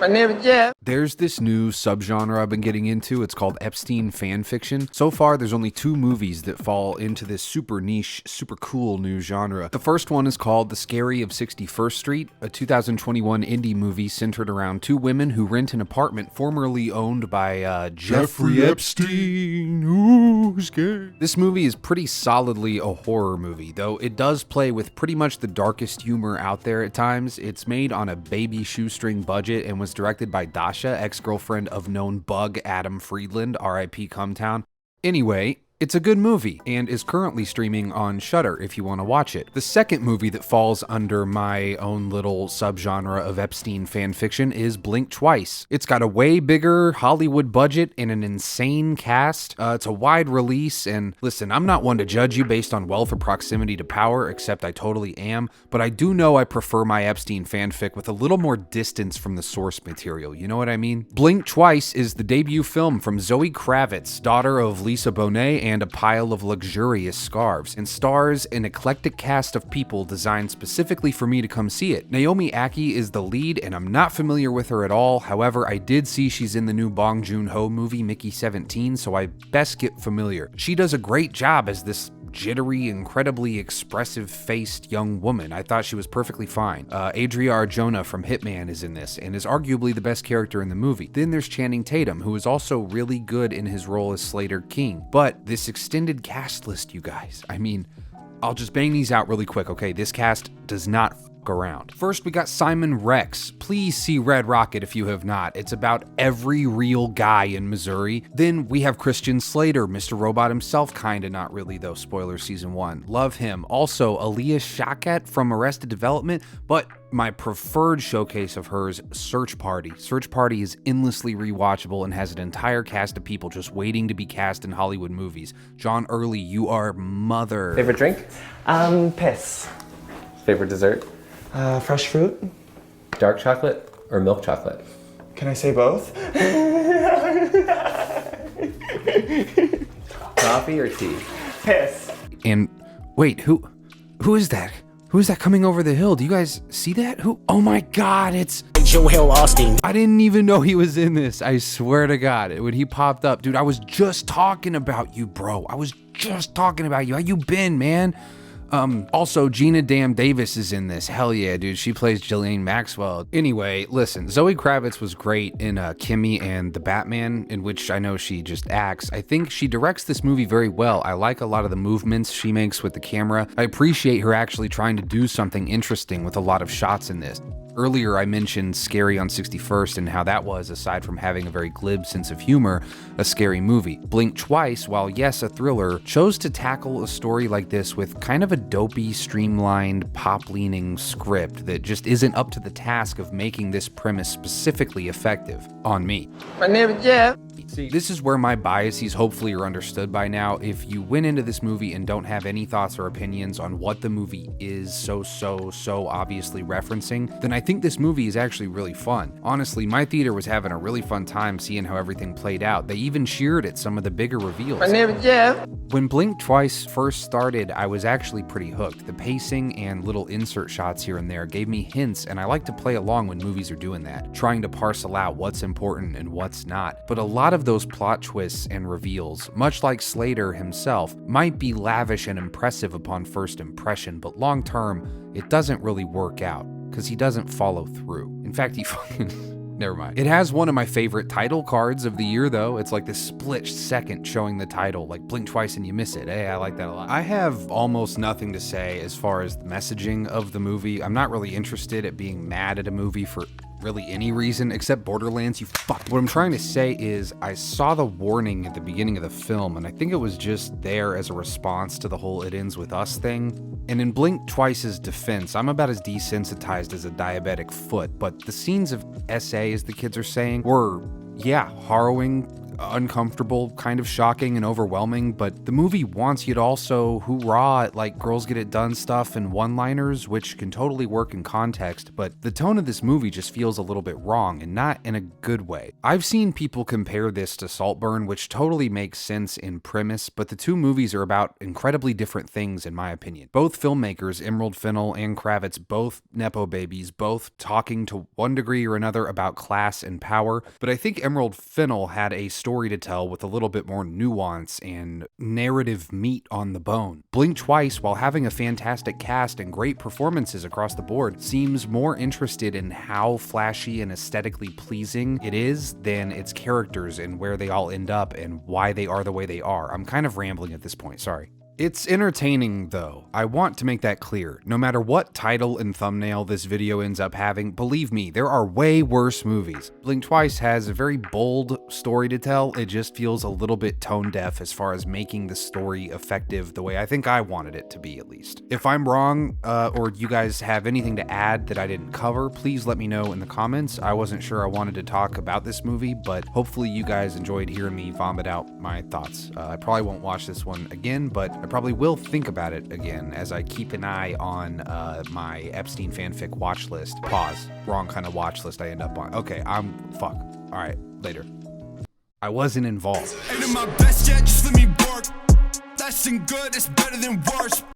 My name is Jeff. There's this new subgenre I've been getting into. It's called Epstein fan fiction. So far, there's only 2 movies that fall into this super niche, super cool new genre. The first one is called The Scary of 61st Street, a 2021 indie movie centered around 2 women who rent an apartment formerly owned by Jeffrey Epstein. Ooh, scary. This movie is pretty solidly a horror movie, though it does play with pretty much the darkest humor out there at times. It's made on a baby shoestring budget and was directed by Dasha, ex-girlfriend of known bug Adam Friedland, R.I.P. Cumtown. Anyway, it's a good movie and is currently streaming on Shudder if you want to watch it. The second movie that falls under my own little subgenre of Epstein fanfiction is Blink Twice. It's got a way bigger Hollywood budget and an insane cast. It's a wide release, and listen, I'm not one to judge you based on wealth or proximity to power, except I totally am, but I do know I prefer my Epstein fanfic with a little more distance from the source material, you know what I mean? Blink Twice is the debut film from Zoe Kravitz, daughter of Lisa Bonet and a pile of luxurious scarves, and stars an eclectic cast of people designed specifically for me to come see it. Naomi Ackie is the lead, and I'm not familiar with her at all. However, I did see she's in the new Bong Joon-ho movie, Mickey 17, so I best get familiar. She does a great job as this jittery, incredibly expressive-faced young woman. I thought she was perfectly fine. Adria Arjona from Hitman is in this, and is arguably the best character in the movie. Then there's Channing Tatum, who is also really good in his role as Slater King. But this extended cast list, you guys, I mean, I'll just bang these out really quick, okay? This cast does not f*** around. First, we got Simon Rex. Please see Red Rocket if you have not. It's about every real guy in Missouri. Then we have Christian Slater, Mr. Robot himself, kinda, not really though, spoiler season 1. Love him. Also, Aaliyah Shawkat from Arrested Development, but my preferred showcase of hers, Search Party. Search Party is endlessly rewatchable and has an entire cast of people just waiting to be cast in Hollywood movies. John Early, you are mother. Favorite drink? Piss. Favorite dessert? Fresh fruit. Dark chocolate or milk chocolate? Can I say both? Coffee or tea? Piss. And wait, who is that? Who is that coming over the hill? Do you guys see that? Who? Oh my God, it's Joel Osteen. I didn't even know he was in this. I swear to God, when he popped up, dude, I was just talking about you, bro. I was just talking about you. How you been, man? Also, Gina Dam Davis is in this. Hell yeah, dude. She plays Ghislaine Maxwell. Anyway, listen, Zoe Kravitz was great in Kimmy and the Batman, in which I know she just acts. I think she directs this movie very well. I like a lot of the movements she makes with the camera. I appreciate her actually trying to do something interesting with a lot of shots in this. Earlier, I mentioned Scary on 61st and how that was, aside from having a very glib sense of humor, a scary movie. Blink Twice, while yes, a thriller, chose to tackle a story like this with kind of a dopey, streamlined, pop-leaning script that just isn't up to the task of making this premise specifically effective on me. My name is Jeff. See, this is where my biases hopefully are understood by now. If you went into this movie and don't have any thoughts or opinions on what the movie is so obviously referencing, then I think this movie is actually really fun. Honestly, my theater was having a really fun time seeing how everything played out. They even cheered at some of the bigger reveals. My name is Jeff. When Blink Twice first started, I was actually pretty hooked. The pacing and little insert shots here and there gave me hints, and I like to play along when movies are doing that, trying to parcel out what's important and what's not. But a lot of those plot twists and reveals, much like Slater himself, might be lavish and impressive upon first impression, but long term, it doesn't really work out, because he doesn't follow through. In fact, he fucking... Never mind. It has one of my favorite title cards of the year, though. It's like this split second showing the title, like blink twice and you miss it. Hey, I like that a lot. I have almost nothing to say as far as the messaging of the movie. I'm not really interested at being mad at a movie for really any reason except Borderlands, you fuck. What I'm trying to say is I saw the warning at the beginning of the film, and I think it was just there as a response to the whole "it ends with us" thing. And in Blink Twice's defense, I'm about as desensitized as a diabetic foot, but the scenes of SA, as the kids are saying, were, yeah, harrowing, uncomfortable, kind of shocking and overwhelming, but the movie wants you to also hoorah at like girls get it done stuff and one-liners, which can totally work in context, but the tone of this movie just feels a little bit wrong and not in a good way. I've seen people compare this to Saltburn, which totally makes sense in premise, but the two movies are about incredibly different things in my opinion. Both filmmakers, Emerald Fennell and Kravitz, both Nepo babies, both talking to one degree or another about class and power, but I think Emerald Fennell had a story to tell with a little bit more nuance and narrative meat on the bone. Blink Twice, while having a fantastic cast and great performances across the board, seems more interested in how flashy and aesthetically pleasing it is than its characters and where they all end up and why they are the way they are. I'm kind of rambling at this point, sorry. It's entertaining though. I want to make that clear. No matter what title and thumbnail this video ends up having, believe me, there are way worse movies. Blink Twice has a very bold story to tell. It just feels a little bit tone deaf as far as making the story effective the way I think I wanted it to be, at least. If I'm wrong, or you guys have anything to add that I didn't cover, please let me know in the comments. I wasn't sure I wanted to talk about this movie, but hopefully you guys enjoyed hearing me vomit out my thoughts. I probably won't watch this one again, but I probably will think about it again as I keep an eye on my Epstein fanfic watch list. Pause. Wrong kind of watch list I end up on. Okay, fuck. All right, later. I wasn't involved. Ain't in my best yet, just let me work. Less than good, it's better than worse.